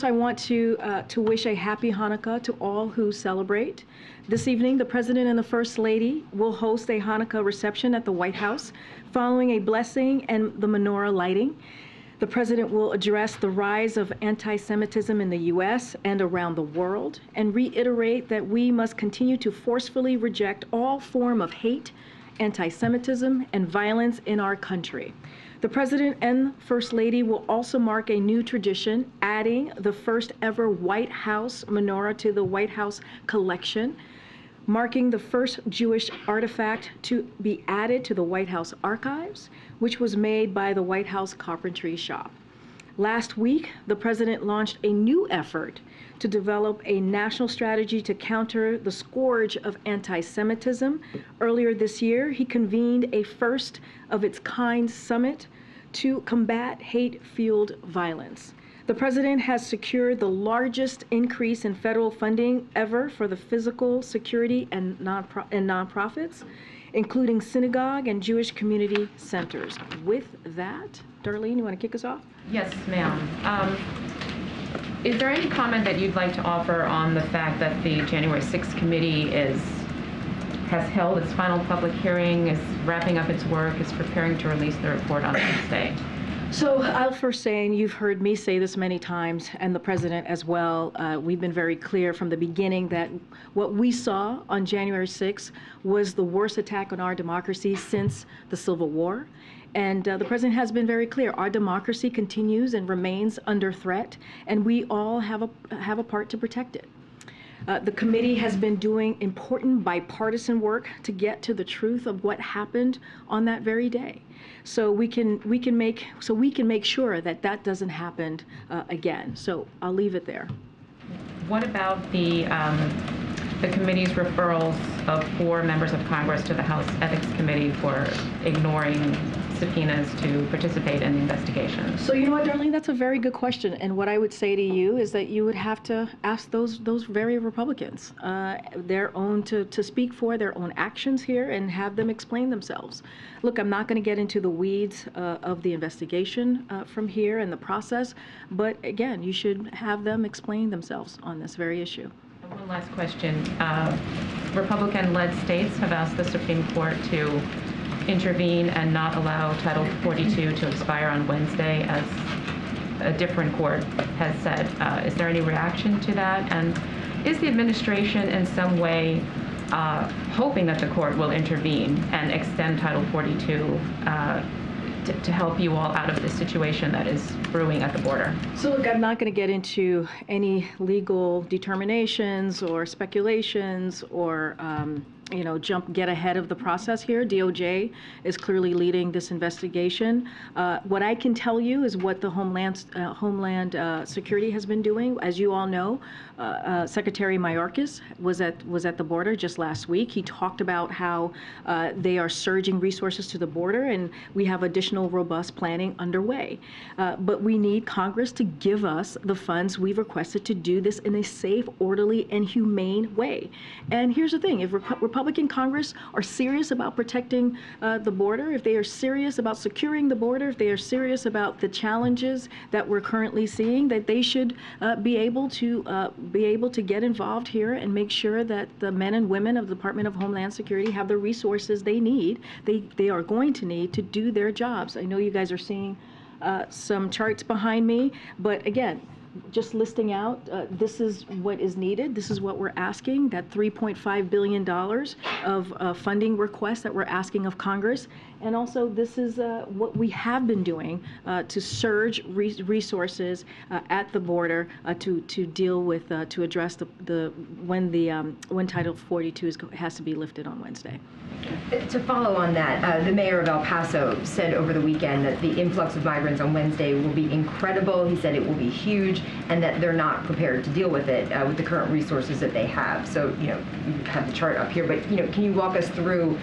I want to wish a happy Hanukkah to all who celebrate. This evening, the President and the First Lady will host a Hanukkah reception at the White House following a blessing and the menorah lighting. The President will address the rise of anti-Semitism in the U.S. and around the world and reiterate that we must continue to forcefully reject all form of hate, anti-Semitism, and violence in our country. The President and First Lady will also mark a new tradition, adding the first ever White House menorah to the White House collection, marking the first Jewish artifact to be added to the White House archives, which was made by the White House Carpentry Shop. Last week, the President launched a new effort to develop a national strategy to counter the scourge of anti-Semitism. Earlier this year, he convened a first-of-its-kind summit to combat hate-fueled violence. The President has secured the largest increase in federal funding ever for the physical security and nonprofits, including synagogue and Jewish community centers. With that, Darlene, you want to kick us off? Yes, ma'am. Is there any comment that you'd like to offer on the fact that the January 6th committee has held its final public hearing, is wrapping up its work, is preparing to release the report on Wednesday? So I'll first say, and you've heard me say this many times, and the President as well, we've been very clear from the beginning that what we saw on January 6th was the worst attack on our democracy since the Civil War. And the President has been very clear. Our democracy continues and remains under threat, and we all have a part to protect it. The committee has been doing important bipartisan work to get to the truth of what happened on that very day, so we can make sure that that doesn't happen again. So I'll leave it there. What about the committee's referrals of 4 members of Congress to the House Ethics Committee for ignoring subpoenas to participate in the investigation? So you know what, Darlene, that's a very good question. And what I would say to you is that you would have to ask those very Republicans to speak for their own actions here and have them explain themselves. Look, I'm not going to get into the weeds of the investigation from here and the process, but again, you should have them explain themselves on this very issue. One last question. Republican-led states have asked the Supreme Court to intervene and not allow Title 42 to expire on Wednesday, as a different court has said. Is there any reaction to that? And is the administration in some way hoping that the court will intervene and extend Title 42 to help you all out of this situation that is brewing at the border? So look, I'm not going to get into any legal determinations or speculations or get ahead of the process here. DOJ is clearly leading this investigation. What I can tell you is what the Homeland Security has been doing. As you all know, Secretary Mayorkas was at the border just last week. He talked about how they are surging resources to the border, and we have additional robust planning underway. But we need Congress to give us the funds we've requested to do this in a safe, orderly, and humane way. And here's the thing: if Republican Congress are serious about protecting the border, if they are serious about securing the border, if they are serious about the challenges that we're currently seeing, that they should be able to get involved here and make sure that the men and women of the Department of Homeland Security have the resources they need, they are going to need to do their jobs. I know you guys are seeing some charts behind me, but again, just listing out, this is what is needed. This is what we're asking, that $3.5 billion of funding requests that we're asking of Congress. And also, this is what we have been doing to surge resources at the border to deal with, to address when Title 42 has to be lifted on Wednesday. To follow on that, the mayor of El Paso said over the weekend that the influx of migrants on Wednesday will be incredible. He said it will be huge, and that they're not prepared to deal with it with the current resources that they have. So, you have the chart up here, but, can you walk us through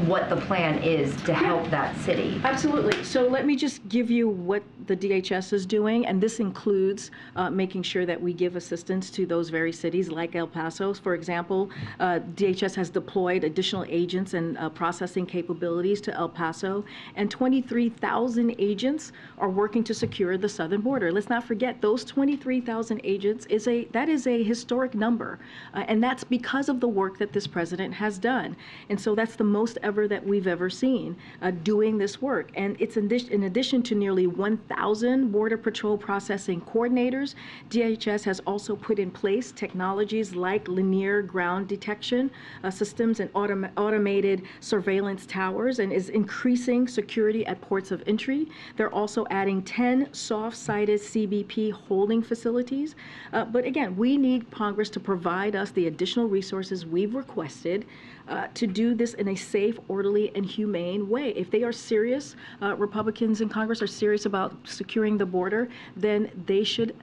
what the plan is to help that city? Absolutely. So let me just give you what the DHS is doing, and this includes making sure that we give assistance to those very cities like El Paso. For example, DHS has deployed additional agents and processing capabilities to El Paso, and 23,000 agents are working to secure the southern border. Let's not forget those 23,000 agents is a historic number, and that's because of the work that this president has done. And so that's the most ever that we've ever seen doing this work. And it's in addition to nearly 1,000 Border Patrol processing coordinators, DHS has also put in place technologies like linear ground detection systems and automated surveillance towers, and is increasing security at ports of entry. They're also adding 10 soft-sided CBP holding facilities. But again, we need Congress to provide us the additional resources we've requested to do this in a safe, orderly, and humane way. If they are serious, Republicans in Congress are serious about securing the border, then they should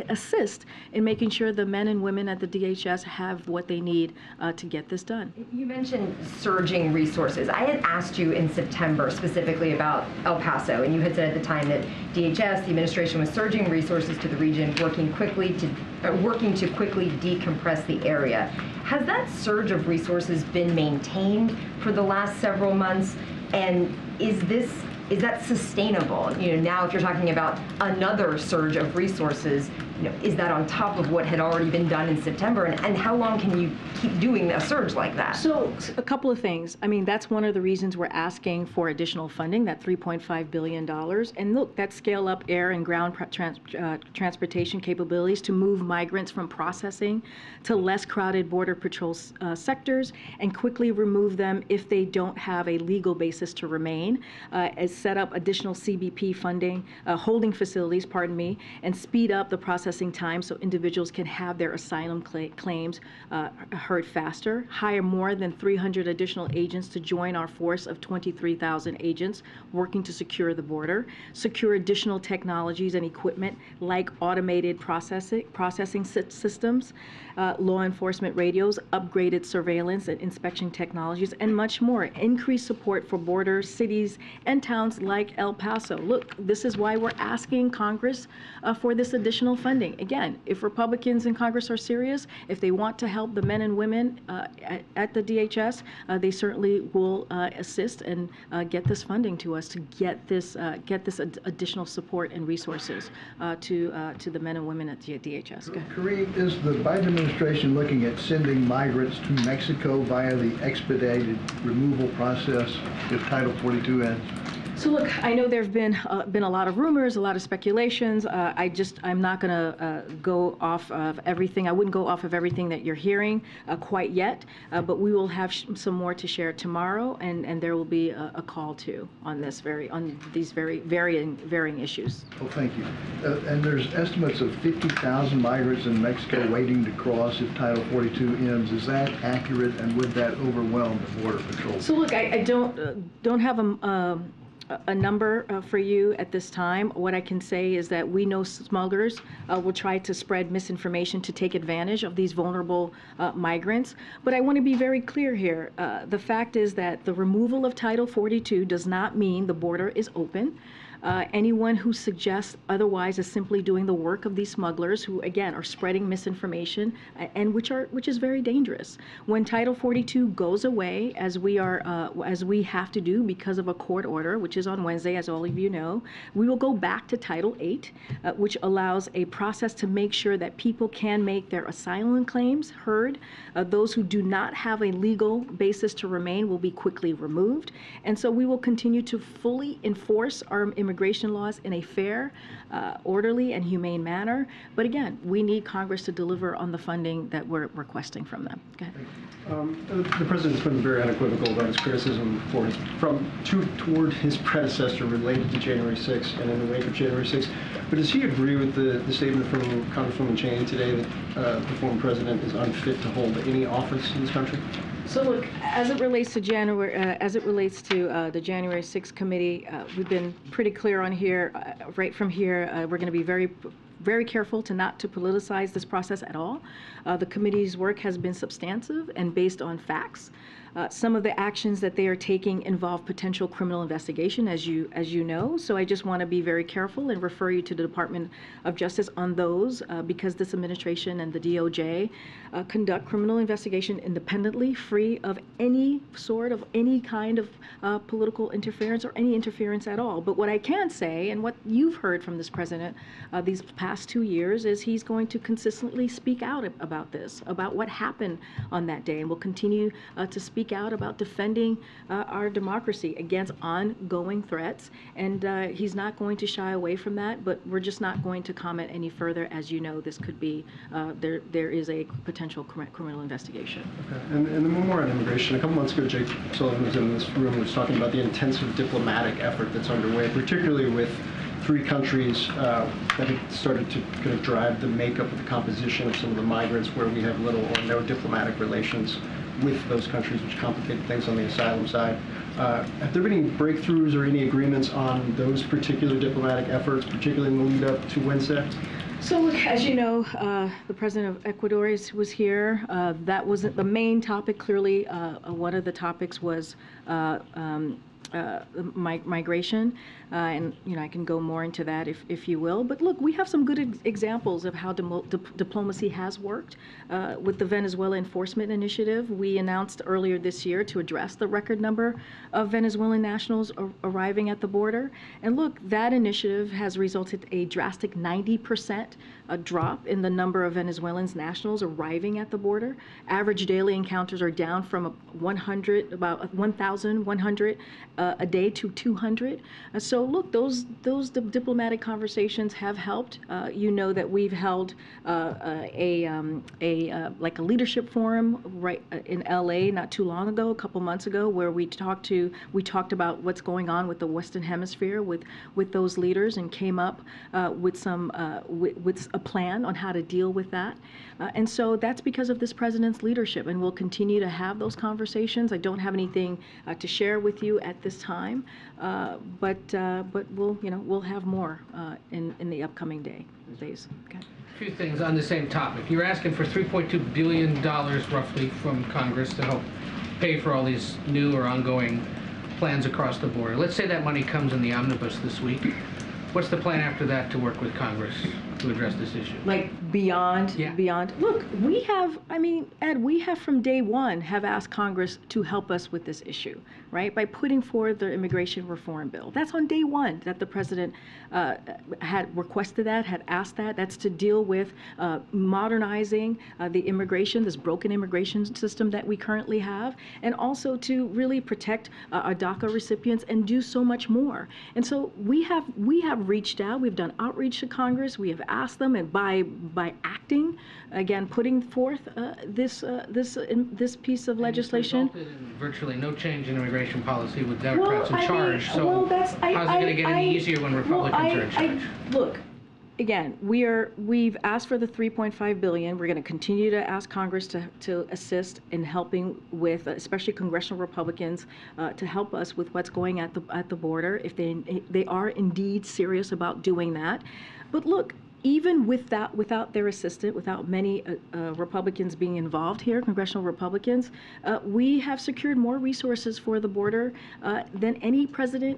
assist in making sure the men and women at the DHS have what they need to get this done. You mentioned surging resources. I had asked you in September specifically about El Paso, and you had said at the time that DHS, the administration, was surging resources to the region, working to quickly decompress the area. Has that surge of resources been maintained for the last several months? And is that sustainable? Now if you're talking about another surge of resources, is that on top of what had already been done in September? And how long can you keep doing a surge like that? So a couple of things. I mean, that's one of the reasons we're asking for additional funding, that $3.5 billion. And look, that scale up air and ground transportation capabilities to move migrants from processing to less crowded Border Patrol sectors and quickly remove them if they don't have a legal basis to remain, as set up additional CBP funding, holding facilities, and speed up the processing time so individuals can have their asylum claims heard faster, hire more than 300 additional agents to join our force of 23,000 agents working to secure the border, secure additional technologies and equipment like automated processing systems, law enforcement radios, upgraded surveillance and inspection technologies, and much more. Increased support for border cities and towns like El Paso. Look, this is why we're asking Congress for this additional funding. Again, if Republicans in Congress are serious, if they want to help the men and women at the DHS, they certainly will assist and get this funding to us to get this additional support and resources to the men and women at DHS. Karine, is the Biden administration looking at sending migrants to Mexico via the expedited removal process if Title 42 ends? So look, I know there have been a lot of rumors, a lot of speculations. I'm not going to go off of everything. I wouldn't go off of everything that you're hearing quite yet, but we will have some more to share tomorrow, and there will be a call too on these very varying issues. Oh, thank you. And there's estimates of 50,000 migrants in Mexico waiting to cross if Title 42 ends. Is that accurate, and would that overwhelm the Border Patrol? So look, I don't have a number for you at this time. What I can say is that we know smugglers will try to spread misinformation to take advantage of these vulnerable migrants. But I want to be very clear here. The fact is that the removal of Title 42 does not mean the border is open. Anyone who suggests otherwise is simply doing the work of these smugglers who, again, are spreading misinformation and which is very dangerous. When Title 42 goes away, as we have to do because of a court order, which is on Wednesday, as all of you know, we will go back to Title 8, which allows a process to make sure that people can make their asylum claims heard. Those who do not have a legal basis to remain will be quickly removed. And so we will continue to fully enforce our immigration laws in a fair, orderly, and humane manner. But again, we need Congress to deliver on the funding that we're requesting from them. The president's been very unequivocal about his criticism toward his predecessor related to January 6th and in the wake of January 6th. But does he agree with the statement from Congresswoman Cheney today that the former president is unfit to hold any office in this country? So look, as it relates to the January 6th committee, we've been pretty clear on here. Right from here, we're going to be very careful not to politicize this process at all. The committee's work has been substantive and based on facts. Some of the actions that they are taking involve potential criminal investigation, as you know. So I just want to be very careful and refer you to the Department of Justice on those, because this administration and the DOJ conduct criminal investigation independently, free of any kind of political interference or any interference at all. But what I can say, and what you've heard from this president these past past 2 years is he's going to consistently speak out about this, about what happened on that day, and will continue to speak out about defending our democracy against ongoing threats. And he's not going to shy away from that, but we're just not going to comment any further. As you know, this could be, there is a potential criminal investigation. Okay. And then one more on immigration. A couple months ago, Jake Sullivan was in this room, was talking about the intensive diplomatic effort that's underway, particularly with 3 countries that have started to kind of drive the makeup of the composition of some of the migrants where we have little or no diplomatic relations with those countries, which complicate things on the asylum side. Have there been any breakthroughs or any agreements on those particular diplomatic efforts, particularly in the lead up to Wednesday? So, look, as you know, the president of Ecuador was here. That wasn't the main topic. Clearly, one of the topics was migration, and I can go more into that if you will. But look, we have some good examples of how diplomacy has worked. With the Venezuela Enforcement Initiative, we announced earlier this year to address the record number of Venezuelan nationals arriving at the border. And look, that initiative has resulted in a drastic 90% drop in the number of Venezuelans nationals arriving at the border. Average daily encounters are down from about 1,100 a day to 200. So look, those diplomatic conversations have helped. You know that we've held like a leadership forum right in LA not too long ago, a couple months ago, where we talked about what's going on with the Western Hemisphere with those leaders, and came up with a plan on how to deal with that. And so that's because of this president's leadership, and we'll continue to have those conversations. I don't have anything to share with you at this time, but we'll have more in the upcoming days. Okay. A few things on the same topic. You're asking for $3.2 billion roughly from Congress to help pay for all these new or ongoing plans across the border. Let's say that money comes in the omnibus this week. What's the plan after that to work with Congress to address this issue? Like beyond. Look, Ed, we have from day one have asked Congress to help us with this issue, right? By putting forward the immigration reform bill. That's on day one that the president had requested that, had asked that. That's to deal with modernizing this broken immigration system that we currently have, and also to really protect our DACA recipients and do so much more. And so we have reached out. We've done outreach to Congress. We have asked them, and by acting, again, putting forth this piece of legislation. It's resulted in virtually no change in immigration policy with Democrats in charge. So how's it going to get any easier when Republicans are in charge? Look, again, we've asked for the $3.5 billion. We're going to continue to ask Congress to assist in helping with, especially congressional Republicans, to help us with what's going at the border if they are indeed serious about doing that. But look, even without their assistance, without many Republicans being involved here, congressional Republicans, we have secured more resources for the border than any president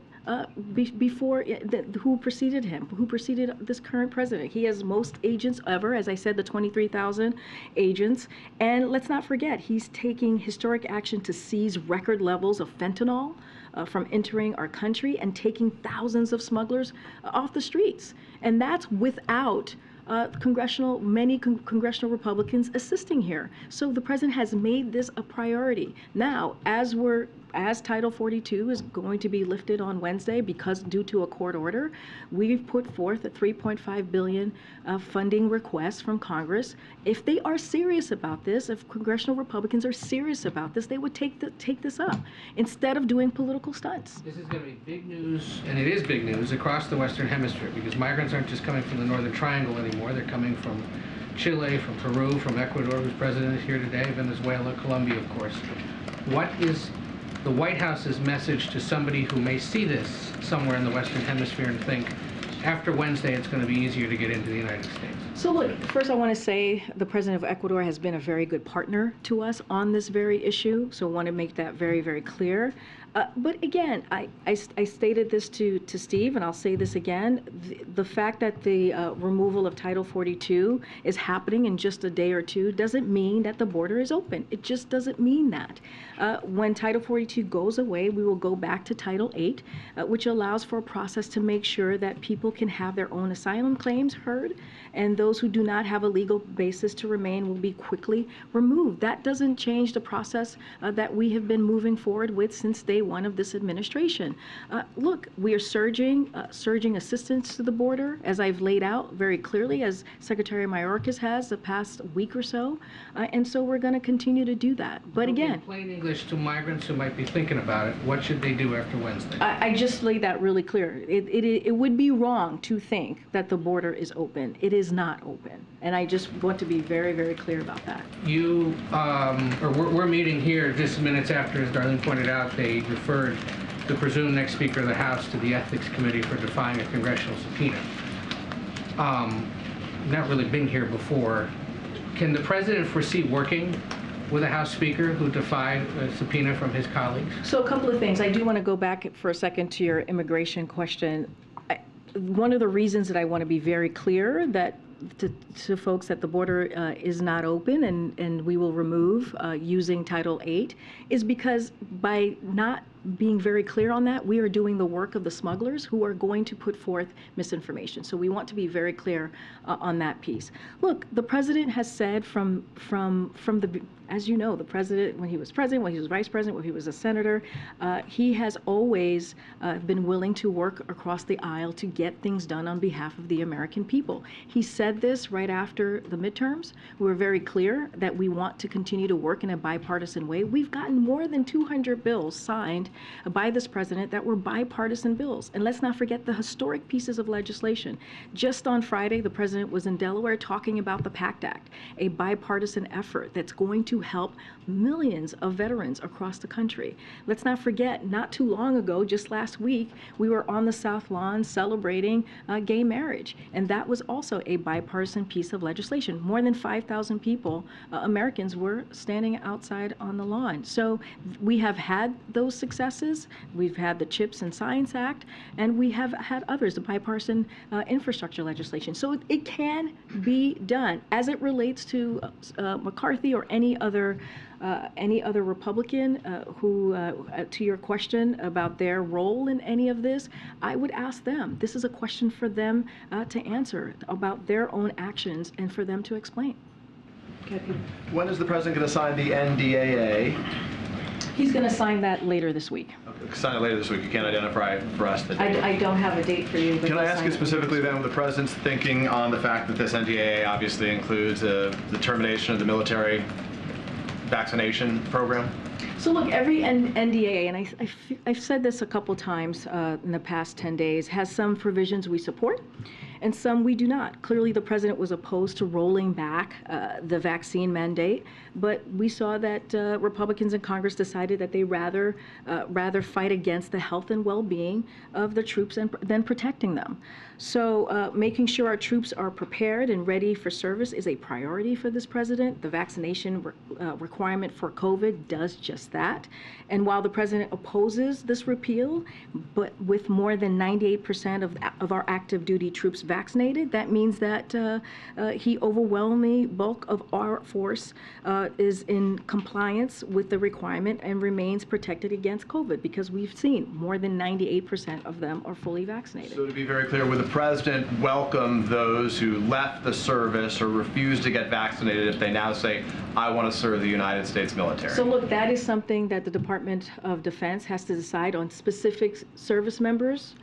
who preceded this current president. He has most agents ever, as I said, the 23,000 agents. And let's not forget, he's taking historic action to seize record levels of fentanyl from entering our country and taking thousands of smugglers off the streets. And that's without many congressional Republicans assisting here. So the president has made this a priority. Now, as Title 42 is going to be lifted on Wednesday due to a court order, we've put forth a $3.5 billion funding request from Congress. If they are serious about this, if congressional Republicans are serious about this, they would take this up instead of doing political stunts. This is going to be big news, and it is big news across the Western Hemisphere, because migrants aren't just coming from the Northern Triangle anymore. They're coming from Chile, from Peru, from Ecuador, whose president is here today, Venezuela, Colombia, of course. What is the White House's message to somebody who may see this somewhere in the Western Hemisphere and think, after Wednesday, it's going to be easier to get into the United States? So look, first I want to say the president of Ecuador has been a very good partner to us on this very issue, so I want to make that very, very clear. But again, I stated this to Steve, and I'll say this again. The fact that the removal of Title 42 is happening in just a day or two doesn't mean that the border is open. It just doesn't mean that. When Title 42 goes away, we will go back to Title 8, which allows for a process to make sure that people can have their own asylum claims heard, and those who do not have a legal basis to remain will be quickly removed. That doesn't change the process that we have been moving forward with since day one of this administration. Look, we are surging assistance to the border, as I've laid out very clearly, as Secretary Mayorkas has the past week or so, and so we're going to continue to do that. But again, in plain English to migrants who might be thinking about it, what should they do after Wednesday? I just laid that really clear. It would be wrong to think that the border is open. It is not open, and I just want to be very, very clear about that. We're meeting here just minutes after, as Darlene pointed out, they referred the presumed next Speaker of the House to the Ethics Committee for defying a congressional subpoena. Not really been here before. Can the President foresee working with a House Speaker who defied a subpoena from his colleagues? So a couple of things. I do want to go back for a second to your immigration question. One of the reasons that I want to be very clear that to folks that the border is not open and we will remove using Title 8 is because by not being very clear on that, we are doing the work of the smugglers who are going to put forth misinformation. So we want to be very clear on that piece. Look, the president has said from the, as you know, the president, when he was president, when he was vice president, when he was a senator, he has always been willing to work across the aisle to get things done on behalf of the American people. He said this right after the midterms. We were very clear that we want to continue to work in a bipartisan way. We've gotten more than 200 bills signed by this president that were bipartisan bills. And let's not forget the historic pieces of legislation. Just on Friday, the president was in Delaware talking about the PACT Act, a bipartisan effort that's going to help millions of veterans across the country. Let's not forget, not too long ago, just last week, we were on the South Lawn celebrating gay marriage. And that was also a bipartisan piece of legislation. More than 5,000 people, Americans, were standing outside on the lawn. So we have had those successes. We've had the CHIPS and Science Act, and we have had others, the bipartisan infrastructure legislation. So it can be done. As it relates to McCarthy or any other Republican who, to your question about their role in any of this, I would ask them. This is a question for them to answer about their own actions and for them to explain. Okay. When is the president going to sign the NDAA? He's going to sign that later this week. Okay, sign it later this week. You can't identify for us the date. I don't have a date for you. But can I ask you specifically then, the president's thinking on the fact that this NDAA obviously includes the termination of the military vaccination program? So look, every NDAA, and I've said this a couple times in the past 10 days, has some provisions we support and some we do not. Clearly, the president was opposed to rolling back the vaccine mandate, but we saw that Republicans in Congress decided that they rather fight against the health and well-being of the troops than protecting them. So making sure our troops are prepared and ready for service is a priority for this president. The vaccination requirement for COVID does just that. And while the president opposes this repeal, but with more than 98% of our active duty troops vaccinated, that means that he overwhelming bulk of our force is in compliance with the requirement and remains protected against COVID, because we've seen more than 98% of them are fully vaccinated. So to be very clear, would the president welcome those who left the service or refused to get vaccinated if they now say, I want to serve the United States military? So look, that is something that the Department of Defense has to decide on specific service members.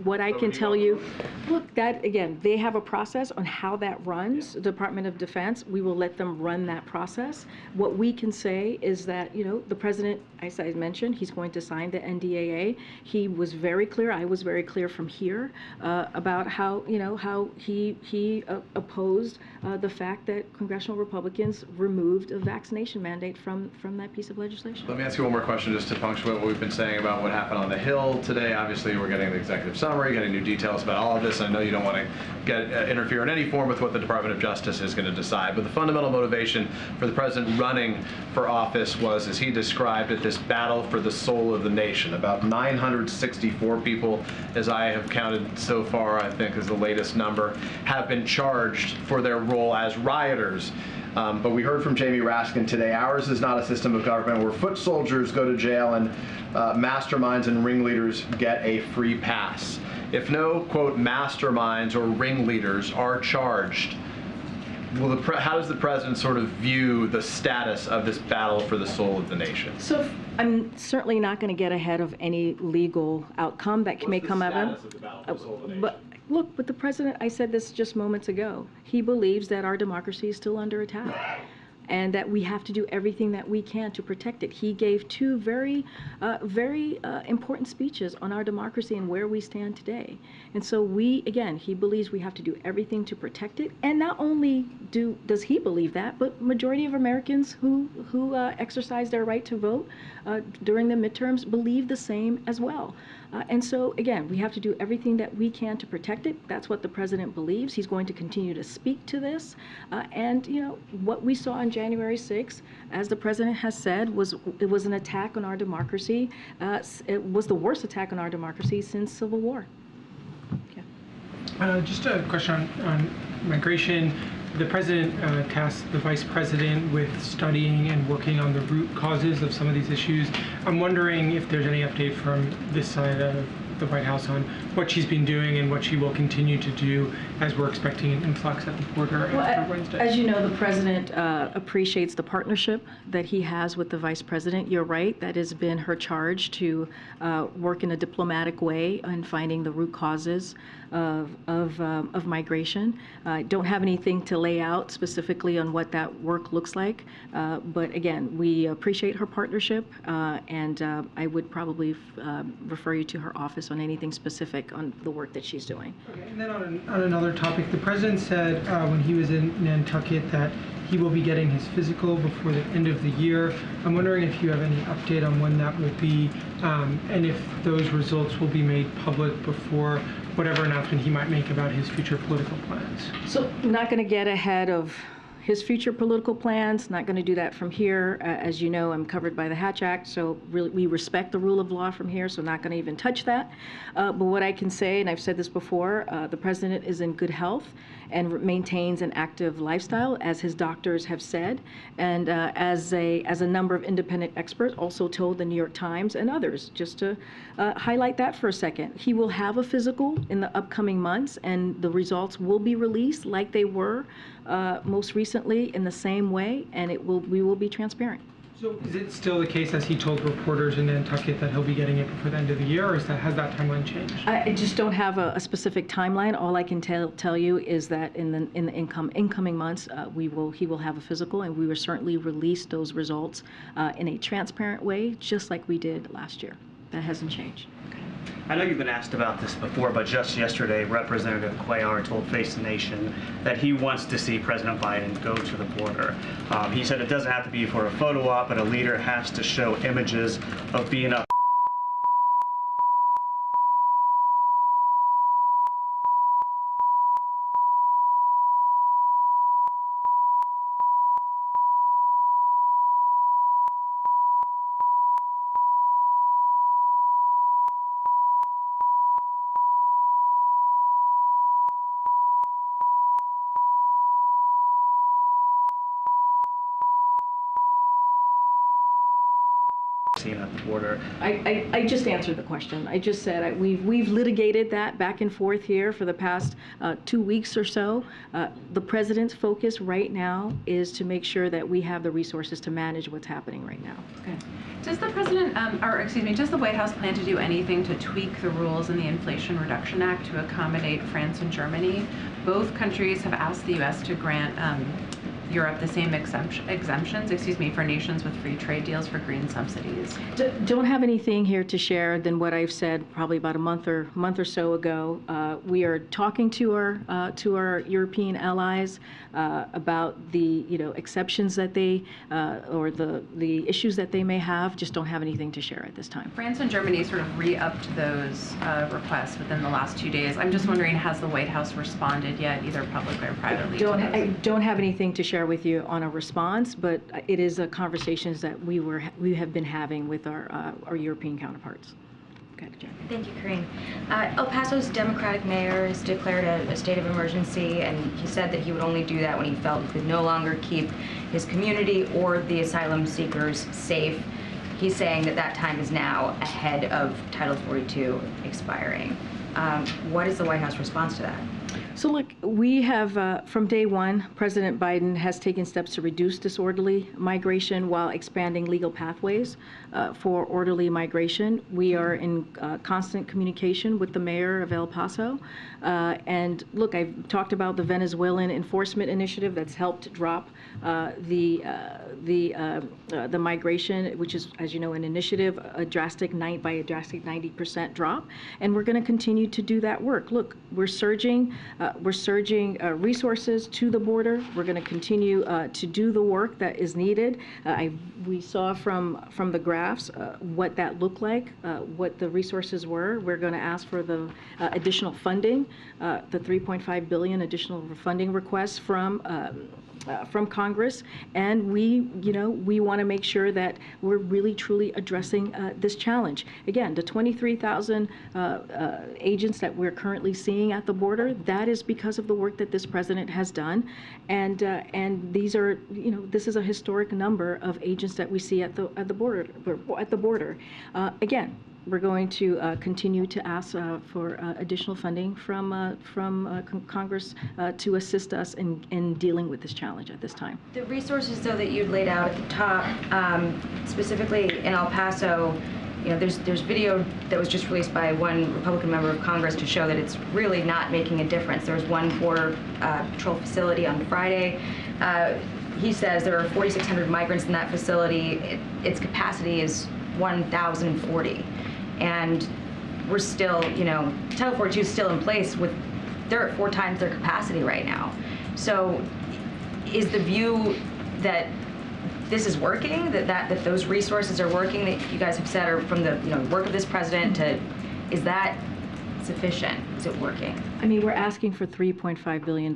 What I can tell you, look, that again, they have a process on how that runs. The Department of Defense, we will let them run that process. What we can say is that, you know, the president, as I mentioned, he's going to sign the NDAA. He was very clear. I was very clear from here about how, you know, how he opposed the fact that congressional Republicans removed a vaccination mandate from that piece of legislation. Let me ask you one more question just to punctuate what we've been saying about what happened on the Hill today. Obviously, we're getting the executive executive summary, getting new details about all of this. I know you don't want to interfere in any form with what the Department of Justice is going to decide, but the fundamental motivation for the president running for office was, as he described it, this battle for the soul of the nation. About 964 people, as I have counted so far, I think is the latest number, have been charged for their role as rioters. But we heard from Jamie Raskin today, ours is not a system of government where foot soldiers go to jail and masterminds and ringleaders get a free pass. If no, quote, masterminds or ringleaders are charged, how does the president sort of view the status of this battle for the soul of the nation? So I'm certainly not going to get ahead of any legal outcome that may come out of it. But look, with the president, I said this just moments ago. He believes that our democracy is still under attack, and that we have to do everything that we can to protect it. He gave two very important speeches on our democracy and where we stand today. And so he believes we have to do everything to protect it. And not only does he believe that, but majority of Americans who exercise their right to vote during the midterms believe the same as well. And so, again, we have to do everything that we can to protect it. That's what the president believes. He's going to continue to speak to this. And, you know, what we saw on January 6th, as the president has said, it was an attack on our democracy. It was the worst attack on our democracy since Civil War. Yeah. Just a question on migration. The president tasked the vice president with studying and working on the root causes of some of these issues. I'm wondering if there's any update from this side of the White House on what she's been doing and what she will continue to do as we're expecting an influx at the border after Wednesday. As you know, the president appreciates the partnership that he has with the vice president. You're right, that has been her charge to work in a diplomatic way in finding the root causes of migration. I don't have anything to lay out specifically on what that work looks like, but again, we appreciate her partnership, and I would probably refer you to her office on anything specific on the work that she's doing. Okay, and then on another topic, the president said when he was in Nantucket that he will be getting his physical before the end of the year. I'm wondering if you have any update on when that will be, and if those results will be made public before whatever announcement he might make about his future political plans. So I'm not going to get ahead of his future political plans, not going to do that from here. As you know, I'm covered by the Hatch Act, so really we respect the rule of law from here, so not going to even touch that. But what I can say, and I've said this before, the president is in good health and maintains an active lifestyle, as his doctors have said, and as a number of independent experts also told the New York Times and others, just to highlight that for a second. He will have a physical in the upcoming months, and the results will be released like they were most recently in the same way, and we will be transparent. So is it still the case, as he told reporters in Nantucket, that he'll be getting it before the end of the year, or has that timeline changed? I just don't have a specific timeline. All I can tell you is that in the incoming months, he will have a physical, and we will certainly release those results in a transparent way, just like we did last year. That hasn't changed. I know you've been asked about this before, but just yesterday, Representative Cuellar told Face the Nation that he wants to see President Biden go to the border. He said it doesn't have to be for a photo op, but a leader has to show images of being up. At the border. I just answered the question. I just said we've litigated that back and forth here for the past 2 weeks or so. The president's focus right now is to make sure that we have the resources to manage what's happening right now. Okay. Does the president, does the White House plan to do anything to tweak the rules in the Inflation Reduction Act to accommodate France and Germany? Both countries have asked the U.S. to grant Europe the same exemptions, for nations with free trade deals for green subsidies? Don't have anything here to share than what I've said probably about a month or so ago. We are talking to our European allies about the exceptions that they or the issues that they may have. Just don't have anything to share at this time. France and Germany sort of re-upped those requests within the last 2 days. I'm just wondering, has the White House responded yet, either publicly or privately? I don't have anything to share with you on a response, but it is a conversations that we have been having with our European counterparts. Okay, Jen. Thank you, Karine. El Paso's Democratic mayor has declared a state of emergency, and he said that he would only do that when he felt he could no longer keep his community or the asylum seekers safe. He's saying that time is now ahead of Title 42 expiring. What is the White House response to that? So look, we have, from day one, President Biden has taken steps to reduce disorderly migration while expanding legal pathways for orderly migration. We are in constant communication with the mayor of El Paso. And look, I've talked about the Venezuelan enforcement initiative that's helped drop the migration, which is, as you know, an initiative, a drastic 90% drop. And we're going to continue to do that work. Look, we're surging resources to the border. We're going to continue to do the work that is needed. We saw from the graphs what that looked like, what the resources were. We're going to ask for the additional funding, the $3.5 billion additional funding requests from Congress, and we want to make sure that we're really truly addressing this challenge. Again, the 23,000 agents that we're currently seeing at the border, that is because of the work that this president has done, and these are, this is a historic number of agents that we see at the border. Again, we're going to continue to ask for additional funding from Congress to assist us in dealing with this challenge at this time. The resources, though, that you'd laid out at the top, specifically in El Paso, there's video that was just released by one Republican member of Congress to show that it's really not making a difference. There was one border patrol facility on Friday. He says there are 4,600 migrants in that facility. Its capacity is 1,040. And we're still, Title 42 is still in place they're at 4 times their capacity right now. So is the view that this is working, that those resources are working, that you guys have said are from the work of this president is that sufficient? Is it working? I mean, we're asking for $3.5 billion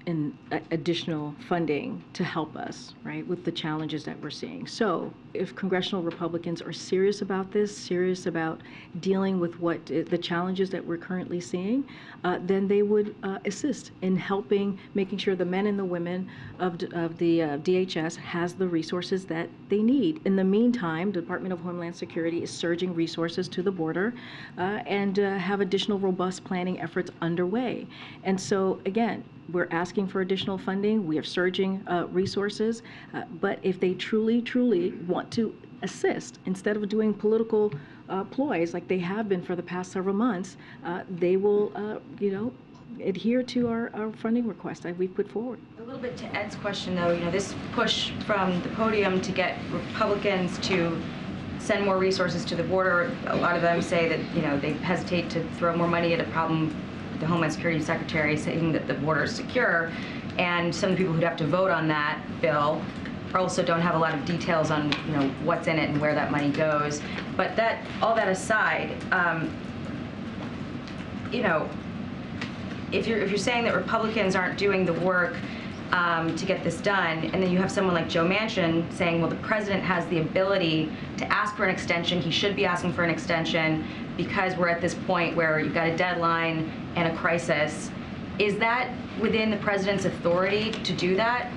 in additional funding to help us, right, with the challenges that we're seeing. So if congressional Republicans are serious about this, serious about dealing with the challenges that we're currently seeing, then they would assist in making sure the men and the women of the DHS has the resources that they need. In the meantime, the Department of Homeland Security is surging resources to the border and have additional robust planning efforts underway. And so, again, we're asking for additional funding. We are surging resources. But if they truly, truly want to assist, instead of doing political ploys like they have been for the past several months, they will, adhere to our funding request that we've put forward. A little bit to Ed's question, though, this push from the podium to get Republicans to send more resources to the border. A lot of them say that, they hesitate to throw more money at a problem. The Homeland Security Secretary saying that the border is secure, and some of the people who'd have to vote on that bill also don't have a lot of details on what's in it and where that money goes. But all that aside, if you're saying that Republicans aren't doing the work to get this done, and then you have someone like Joe Manchin saying, well, the president has the ability to ask for an extension. He should be asking for an extension because we're at this point where you've got a deadline and a crisis. Is that within the president's authority to do that?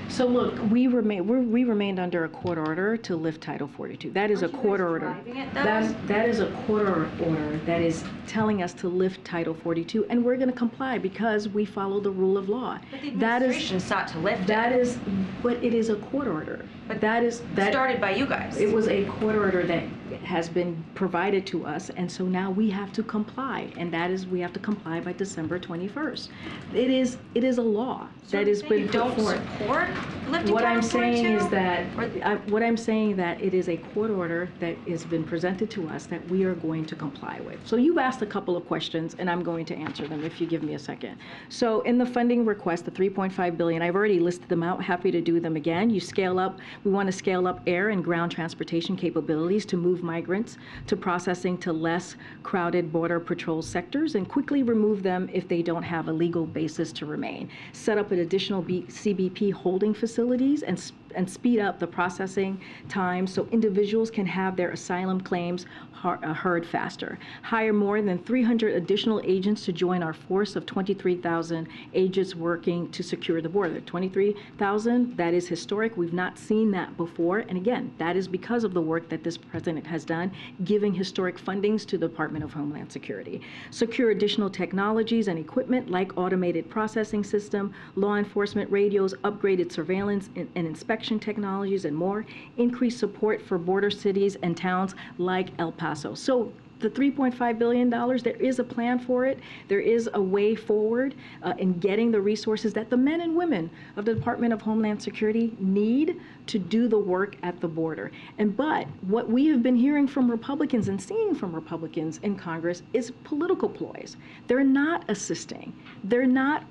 So look, we remained under a court order to lift Title 42. That is a court order. That is a court order that is telling us to lift Title 42, and we're going to comply because we follow the rule of law. But the administration sought to lift it. But it is a court order. But that started by you guys. It was a court order that has been provided to us, and so now we have to comply, and that is we have to comply by December 21st. It is a law that has been put forward. Don't support lifting What I'm Title saying 42? is that, what I'm saying that it is a court order that has been presented to us that we are going to comply with. So you've asked a couple of questions, and I'm going to answer them if you give me a second. So in the funding request, the $3.5 billion, I've already listed them out, happy to do them again. You scale up, we want to scale up air and ground transportation capabilities to move migrants to processing to less crowded border patrol sectors and quickly remove them if they don't have a legal basis to remain. Set up an additional CBP holding facilities and speed up the processing time so individuals can have their asylum claims heard faster. Hire more than 300 additional agents to join our force of 23,000 agents working to secure the border. 23,000, that is historic. We've not seen that before. And again, that is because of the work that this president has done, giving historic fundings to the Department of Homeland Security. Secure additional technologies and equipment like automated processing system, law enforcement radios, upgraded surveillance and inspection technologies, and more. Increase support for border cities and towns like El Paso. So the $3.5 billion, there is a plan for it. There is a way forward in getting the resources that the men and women of the Department of Homeland Security need to do the work at the border. But what we have been hearing from Republicans and seeing from Republicans in Congress is political ploys. They're not assisting. They're not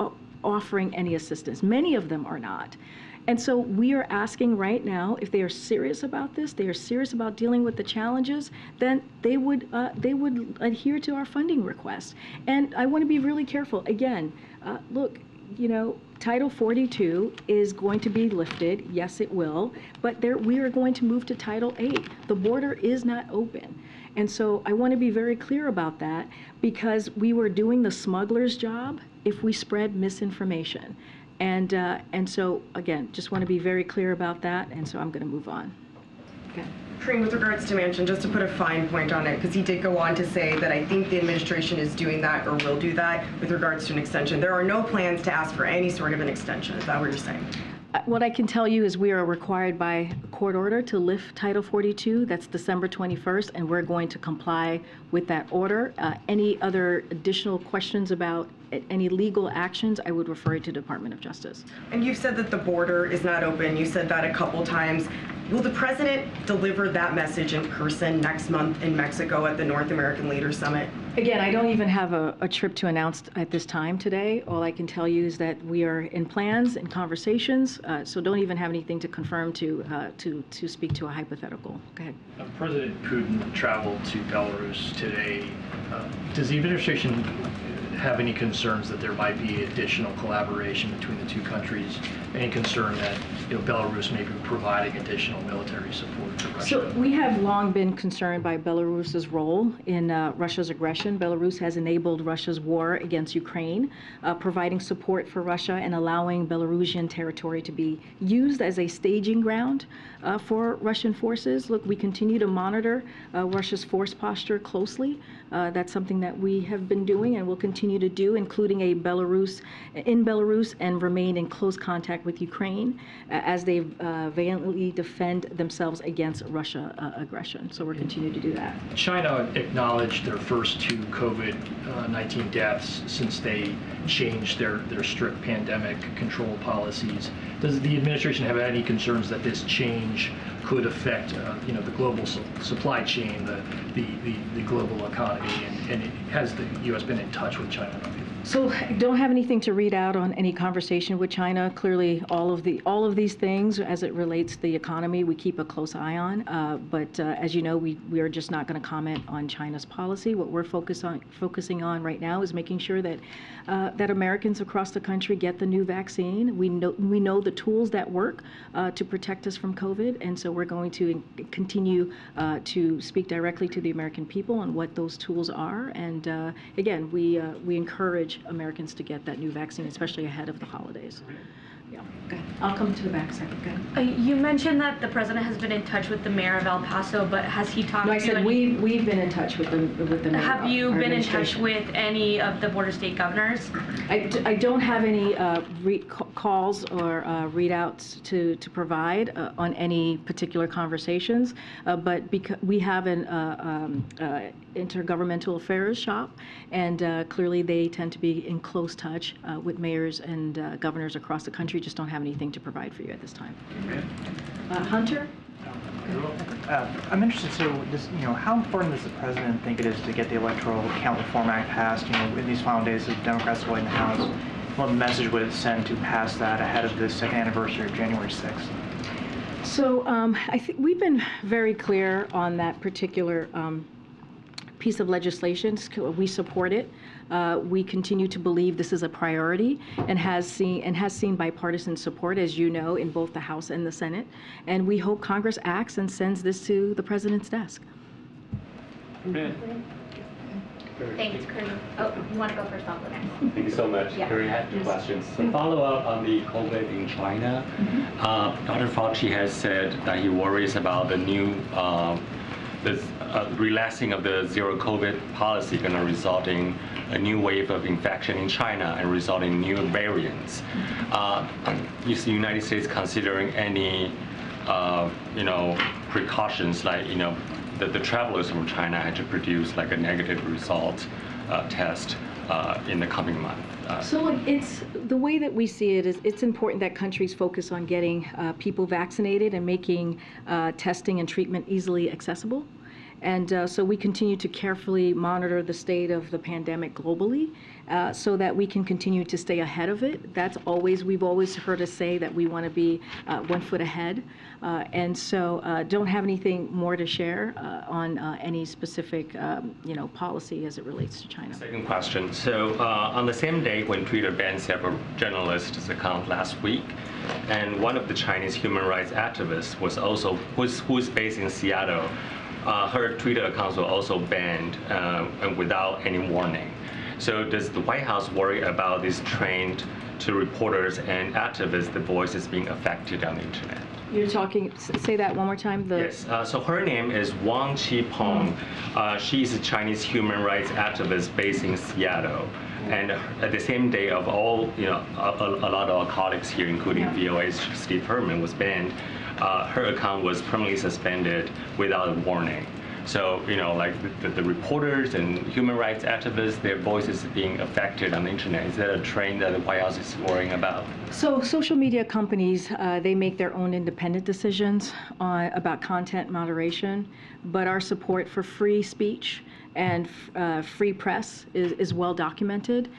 offering any assistance. Many of them are not. And so we are asking right now, if they are serious about this, they are serious about dealing with the challenges, then they would adhere to our funding request. And I want to be really careful. Again, look, Title 42 is going to be lifted. Yes, it will. But we are going to move to Title 8. The border is not open. And so I want to be very clear about that, because we were doing the smuggler's job if we spread misinformation. And so, again, just want to be very clear about that, and so I'm going to move on. Okay. Karine, with regards to Manchin, just to put a fine point on it, because he did go on to say that I think the administration is doing that or will do that with regards to an extension. There are no plans to ask for any sort of an extension. Is that what you're saying? What I can tell you is we are required by court order to lift Title 42. That's December 21st, and we're going to comply with that order. Any other additional questions about any legal actions, I would refer you to Department of Justice. And you've said that the border is not open. You said that a couple times. Will the president deliver that message in person next month in Mexico at the North American Leaders Summit? Again, I don't even have a trip to announce at this time today. All I can tell you is that we are in plans and conversations, so don't even have anything to confirm to speak to a hypothetical. Go ahead. President Putin traveled to Belarus today. Does the administration have any concerns that there might be additional collaboration between the two countries? Any concern that Belarus may be providing additional military support to Russia? So we have long been concerned by Belarus's role in Russia's aggression. Belarus has enabled Russia's war against Ukraine, providing support for Russia and allowing Belarusian territory to be used as a staging ground for Russian forces. Look, we continue to monitor Russia's force posture closely. That's something that we have been doing and will continue to do, including in Belarus, and remain in close contact with Ukraine as they valiantly defend themselves against Russia aggression. So we're continuing to do that. China acknowledged their first 2 COVID-19 deaths since they changed their strict pandemic control policies. Does the administration have any concerns that this change could affect the global supply chain, the global economy, and has the U.S. been in touch with China? So I don't have anything to read out on any conversation with China. Clearly, all of these things as it relates to the economy, we keep a close eye on. But as you know, we are just not going to comment on China's policy. What we're focusing on right now is making sure that that Americans across the country get the new vaccine. We know the tools that work to protect us from COVID, and so we're going to continue to speak directly to the American people on what those tools are. And again, we encourage Americans to get that new vaccine, especially ahead of the holidays. Yeah. Okay. I'll come to the back second. Okay. You mentioned that the president has been in touch with the mayor of El Paso, but has he talked? No, I said we've been in touch with the mayor. Have you been in touch with any of the border state governors? I don't have any calls or readouts to provide on any particular conversations, but because we have an intergovernmental affairs shop, and clearly they tend to be in close touch with mayors and governors across the country country just don't have anything to provide for you at this time. Hunter? I'm interested, so this, how important does the president think it is to get the Electoral Count Reform Act passed, in these final days of Democrats away in the House? What message would it send to pass that ahead of the second anniversary of January 6th? So I think we've been very clear on that particular piece of legislation. We support it. We continue to believe this is a priority and has seen bipartisan support, as you know, in both the House and the Senate. And we hope Congress acts and sends this to the president's desk. Thanks, Karine. Oh, you want to go first? I'll go next. Thank you so much. Yeah. Karine, I have two questions. So follow up on the COVID in China. Dr. Fauci has said that he worries about the new relaxing of the zero COVID policy going to result in a new wave of infection in China and result in new variants. Is the United States considering any, precautions like, the travelers from China had to produce like a negative result test in the coming month? So look, it's the way that we see it is it's important that countries focus on getting people vaccinated and making testing and treatment easily accessible. And so we continue to carefully monitor the state of the pandemic globally so that we can continue to stay ahead of it. We've always heard us say that we want to be 1 foot ahead. And so don't have anything more to share on any specific, policy as it relates to China. Second question. So on the same day when Twitter banned several journalists' accounts last week, and one of the Chinese human rights activists was also, who's based in Seattle, her Twitter accounts were also banned and without any warning. So does the White House worry about this trend to reporters and activists, the voices being affected on the internet? You're talking, say that one more time. Yes, so her name is Wang Qipeng. She's a Chinese human rights activist based in Seattle. And at the same day of all, a lot of our colleagues here, including VOA's Steve Herman, was banned. Her account was permanently suspended without a warning. So, like the reporters and human rights activists, their voices being affected on the internet. Is that a trend that the White House is worrying about? So social media companies, they make their own independent decisions about content moderation, but our support for free speech and free press is well documented.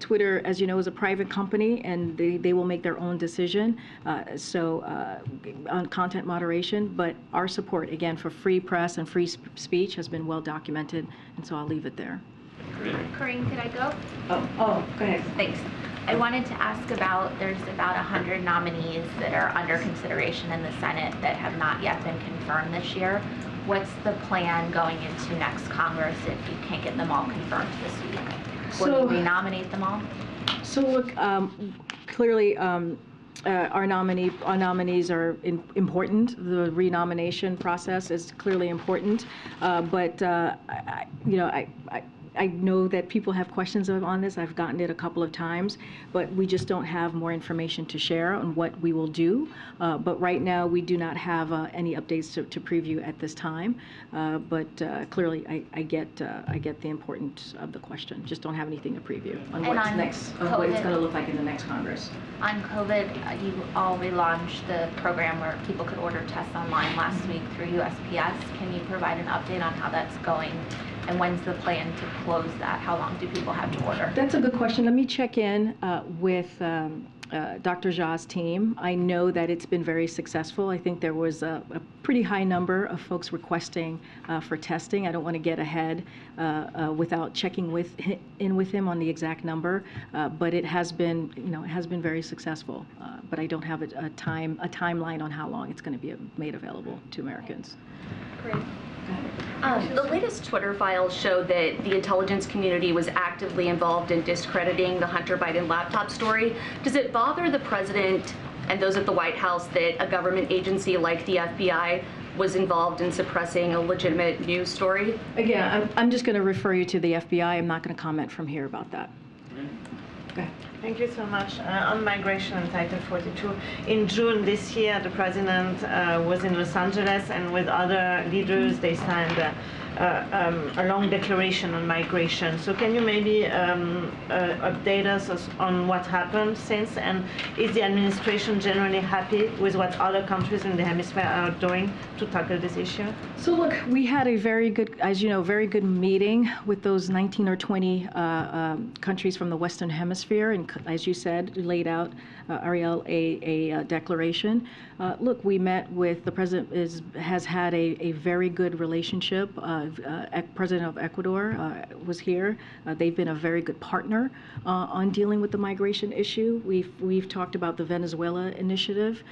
Twitter, as you know, is a private company, and they will make their own decision on content moderation. But our support, again, for free press and free speech has been well documented, and so I'll leave it there. Karine, could I go? Oh, go ahead. Thanks. I wanted to ask there's about 100 nominees that are under consideration in the Senate that have not yet been confirmed this year. What's the plan going into next Congress if you can't get them all confirmed this week? Will you renominate them all? So look, clearly our nominees are important. The renomination process is clearly important, but I know that people have questions on this. I've gotten it a couple of times, but we just don't have more information to share on what we will do. But right now, we do not have any updates to preview at this time. But clearly, I get the importance of the question. Just don't have anything to preview on what's next, on what it's going to look like in the next Congress. On COVID, you all relaunched the program where people could order tests online last week through USPS. Can you provide an update on how that's going? And when's the plan to close that? How long do people have to order? That's a good question. Let me check in with Dr. Jha's team. I know that it's been very successful. I think there was a pretty high number of folks requesting for testing. I don't want to get ahead without checking in with him on the exact number, but it has been, very successful. But I don't have a timeline on how long it's going to be made available to Americans. Great. The latest Twitter files show that the intelligence community was actively involved in discrediting the Hunter Biden laptop story. Does it bother the president and those at the White House that a government agency like the FBI was involved in suppressing a legitimate news story? Again, I'm just going to refer you to the FBI. I'm not going to comment from here about that. Okay. Thank you so much. On migration and Title 42, in June this year, the president was in Los Angeles, and with other leaders, they signed a long declaration on migration. So can you maybe update us on what happened since, and is the administration generally happy with what other countries in the hemisphere are doing to tackle this issue? So look, we had a very good, as you know, very good meeting with those 19 or 20 countries from the Western Hemisphere, and as you said, laid out, Ariel, a declaration. Look, we met with the president. Has had a very good relationship. President of Ecuador was here. They've been a very good partner on dealing with the migration issue. We've talked about the Venezuela initiative.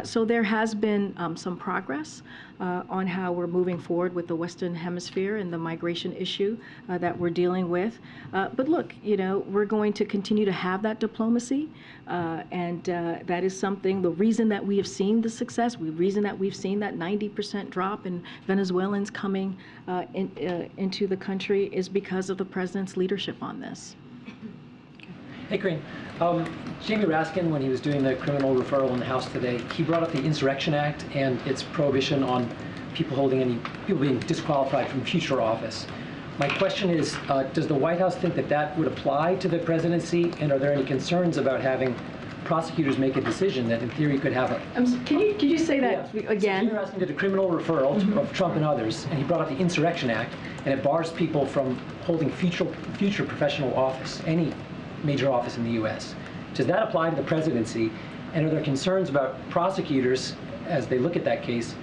So there has been some progress on how we're moving forward with the Western Hemisphere and the migration issue that we're dealing with. But look, you know, we're going to continue to have that diplomacy, and that is something. The reason that we have seen the success, the reason that we've seen that 90% drop in Venezuelans coming into the country is because of the president's leadership on this. Hey, Karine. Jamie Raskin, when he was doing the criminal referral in the House today, he brought up the Insurrection Act and its prohibition on people being disqualified from future office. My question is, does the White House think that that would apply to the presidency, and are there any concerns about having prosecutors make a decision that in theory could have a... Can you say that again? So Jamie Raskin did a criminal referral of Trump and others, and he brought up the Insurrection Act, and it bars people from holding future professional office, any major office in the U.S. Does that apply to the presidency, and are there concerns about prosecutors, as they look at that case,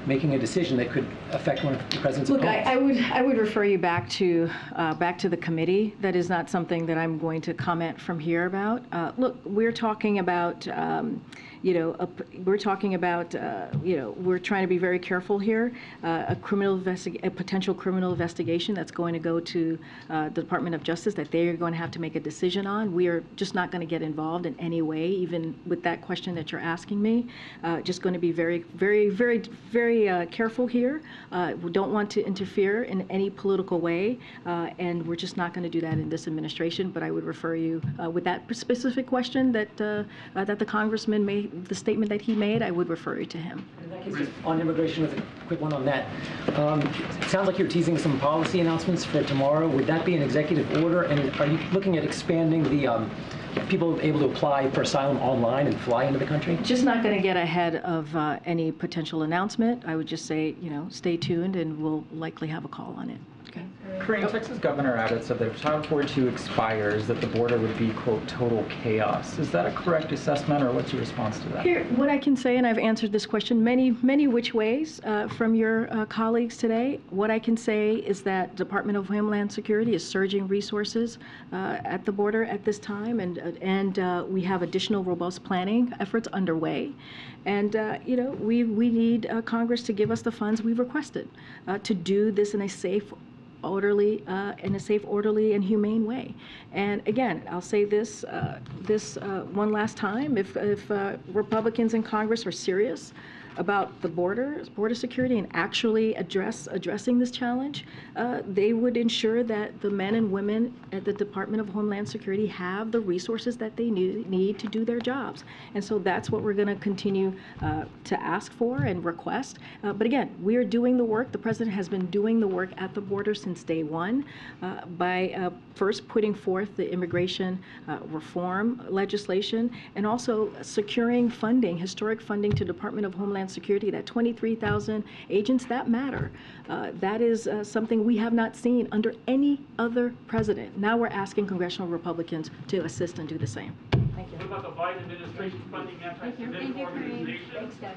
making a decision that could affect one of the president's opponents? I would refer you back to the committee. That is not something that I'm going to comment from here about. Look, we're talking about we're trying to be very careful here. A potential criminal investigation that's going to go to the Department of Justice that they are going to have to make a decision on. We are just not going to get involved in any way, even with that question that you're asking me. Just going to be very, very, very, very careful here. We don't want to interfere in any political way, and we're just not going to do that in this administration. But I would refer you with that specific question that the congressman made. The statement that he made, I would refer you to him. In that case, just on immigration, with a quick one on that. It sounds like you're teasing some policy announcements for tomorrow. Would that be an executive order? And are you looking at expanding the people able to apply for asylum online and fly into the country? Just not going to get ahead of any potential announcement. I would just say, stay tuned, and we'll likely have a call on it. Okay. Karine, Texas Governor Abbott said that if Title 42 expires, that the border would be, quote, total chaos. Is that a correct assessment, or what's your response to that? Here, what I can say, and I've answered this question many which ways from your colleagues today, what I can say is that Department of Homeland Security is surging resources at the border at this time, and we have additional robust planning efforts underway. And, we need Congress to give us the funds we've requested to do this in a safe, orderly, and humane way. And again, I'll say this one last time: if Republicans in Congress are serious about the border security and actually addressing this challenge, they would ensure that the men and women at the Department of Homeland Security have the resources that they need to do their jobs. And so that's what we're going to continue to ask for and request. But again, we are doing the work. The president has been doing the work at the border since day one by first putting forth the immigration reform legislation and also securing funding, historic funding to Department of Homeland Security, that 23,000 agents that matter. That is something we have not seen under any other president. Now we're asking congressional Republicans to assist and do the same. Thank you. What about the Biden administration funding efforts? Thank you. Thanks, guys.